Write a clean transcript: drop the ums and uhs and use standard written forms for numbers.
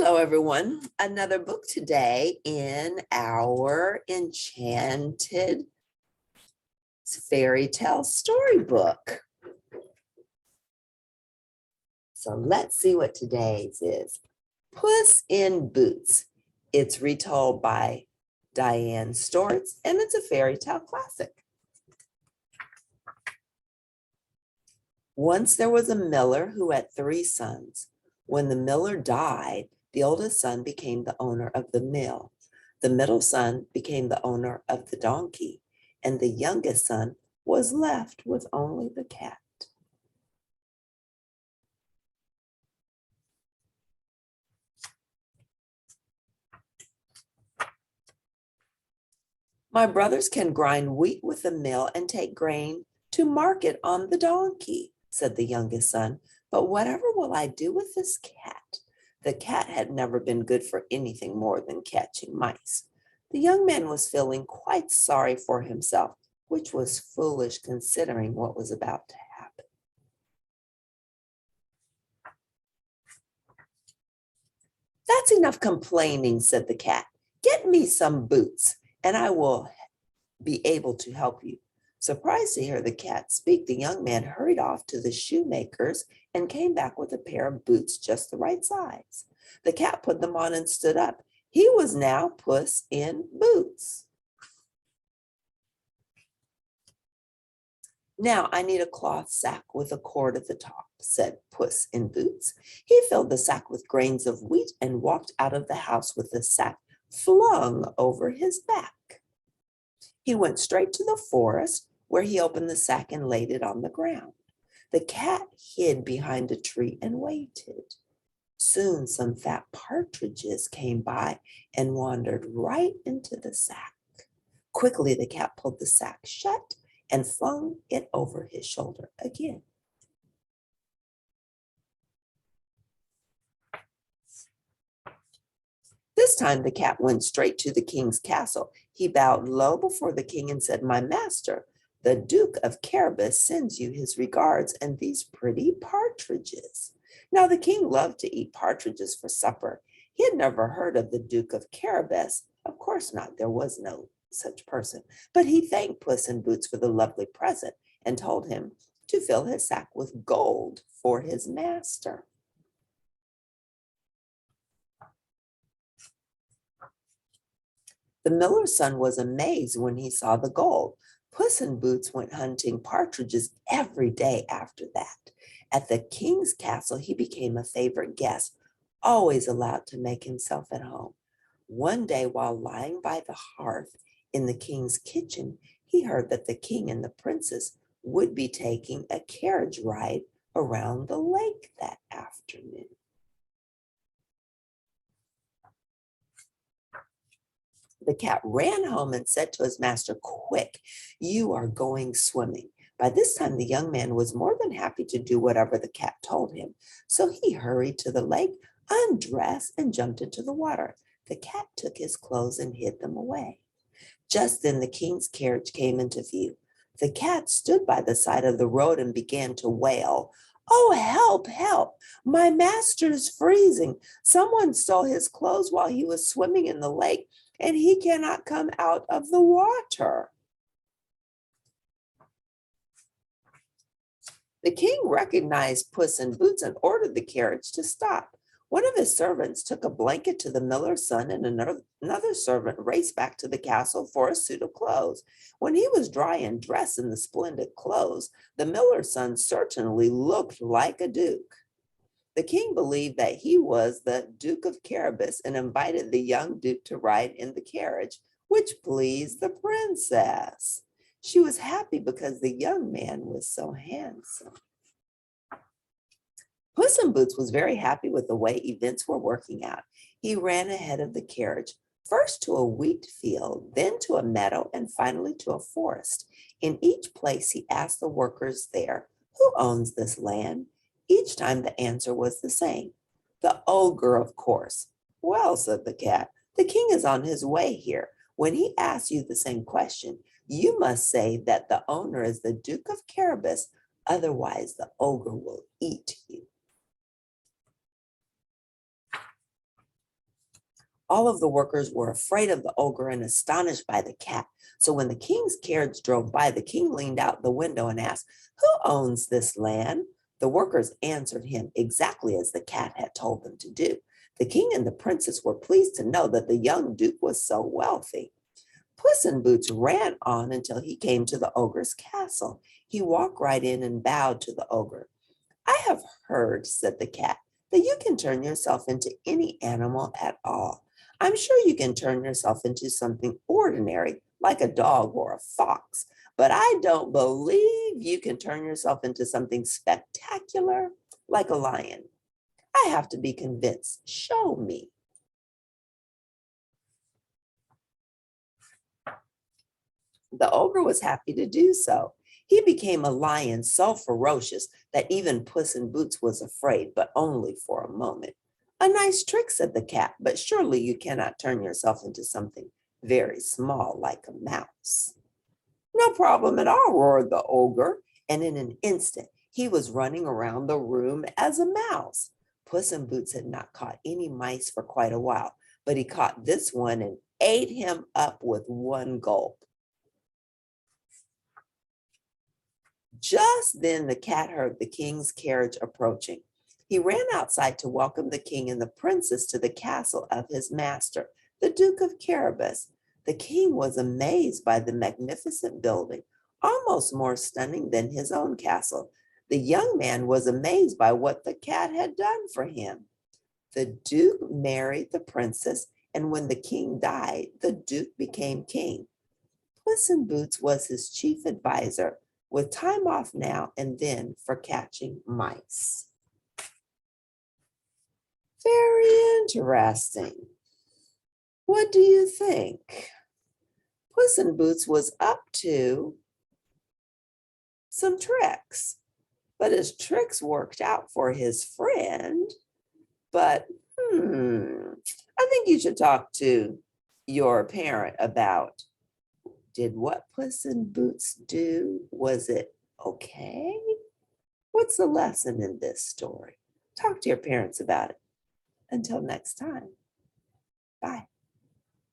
Hello, everyone. Another book today in our enchanted fairy tale storybook. So let's see what today's is. Puss in Boots. It's retold by Diane Stortz, and it's a fairy tale classic. Once there was a miller who had 3 sons. When the miller died, the oldest son became the owner of the mill. The middle son became the owner of the donkey, and the youngest son was left with only the cat. My brothers can grind wheat with the mill and take grain to market on the donkey, said the youngest son. But whatever will I do with this cat? The cat had never been good for anything more than catching mice. The young man was feeling quite sorry for himself, which was foolish considering what was about to happen. That's enough complaining, said the cat. Get me some boots, and I will be able to help you. Surprised to hear the cat speak, the young man hurried off to the shoemaker's and came back with a pair of boots just the right size. The cat put them on and stood up. He was now Puss in Boots. Now I need a cloth sack with a cord at the top, said Puss in Boots. He filled the sack with grains of wheat and walked out of the house with the sack flung over his back. He went straight to the forest, where he opened the sack and laid it on the ground. The cat hid behind a tree and waited. Soon some fat partridges came by and wandered right into the sack. Quickly the cat pulled the sack shut and flung it over his shoulder again. This time the cat went straight to the king's castle. He bowed low before the king and said, "My master, the Duke of Carabas sends you his regards and these pretty partridges." Now the king loved to eat partridges for supper. He had never heard of the Duke of Carabas. Of course not, there was no such person. But he thanked Puss in Boots for the lovely present and told him to fill his sack with gold for his master. The miller's son was amazed when he saw the gold. Puss in Boots went hunting partridges every day after that. At the king's castle, he became a favorite guest, always allowed to make himself at home. One day, while lying by the hearth in the king's kitchen, he heard that the king and the princess would be taking a carriage ride around the lake that afternoon. The cat ran home and said to his master, "Quick, you are going swimming." By this time, the young man was more than happy to do whatever the cat told him. So he hurried to the lake, undressed, and jumped into the water. The cat took his clothes and hid them away. Just then the king's carriage came into view. The cat stood by the side of the road and began to wail, "Oh, help, help! My master is freezing. Someone stole his clothes while he was swimming in the lake, and he cannot come out of the water." The king recognized Puss in Boots and ordered the carriage to stop. One of his servants took a blanket to the miller's son, and another servant raced back to the castle for a suit of clothes. When he was dry and dressed in the splendid clothes, the miller's son certainly looked like a duke. The king believed that he was the Duke of Carabas and invited the young duke to ride in the carriage, which pleased the princess. She was happy because the young man was so handsome. Puss in Boots was very happy with the way events were working out. He ran ahead of the carriage, first to a wheat field, then to a meadow, and finally to a forest. In each place, he asked the workers there, "Who owns this land?" Each time the answer was the same. "The ogre, of course." "Well," said the cat, "the king is on his way here. When he asks you the same question, you must say that the owner is the Duke of Carabas, otherwise the ogre will eat you." All of the workers were afraid of the ogre and astonished by the cat. So when the king's carriage drove by, the king leaned out the window and asked, "Who owns this land?" The workers answered him exactly as the cat had told them to do. The king and the princess were pleased to know that the young duke was so wealthy. Puss in Boots ran on until he came to the ogre's castle. He walked right in and bowed to the ogre. "I have heard," said the cat, "that you can turn yourself into any animal at all. I'm sure you can turn yourself into something ordinary, like a dog or a fox, but I don't believe you can turn yourself into something spectacular, like a lion. I have to be convinced. Show me." The ogre was happy to do so. He became a lion so ferocious that even Puss in Boots was afraid, but only for a moment. "A nice trick," said the cat, "but surely you cannot turn yourself into something very small like a mouse." "No problem at all," roared the ogre, and in an instant he was running around the room as a mouse. Puss in Boots had not caught any mice for quite a while, but he caught this one and ate him up with one gulp. Just then the cat heard the king's carriage approaching. He ran outside to welcome the king and the princess to the castle of his master, the Duke of Carabas. The king was amazed by the magnificent building, almost more stunning than his own castle. The young man was amazed by what the cat had done for him. The duke married the princess, and when the king died, the duke became king. Puss in Boots was his chief advisor, with time off now and then for catching mice. Very interesting. What do you think? Puss in Boots was up to some tricks, but his tricks worked out for his friend. But I think you should talk to your parent about, did what Puss in Boots do? Was it okay? What's the lesson in this story? Talk to your parents about it. Until next time, bye.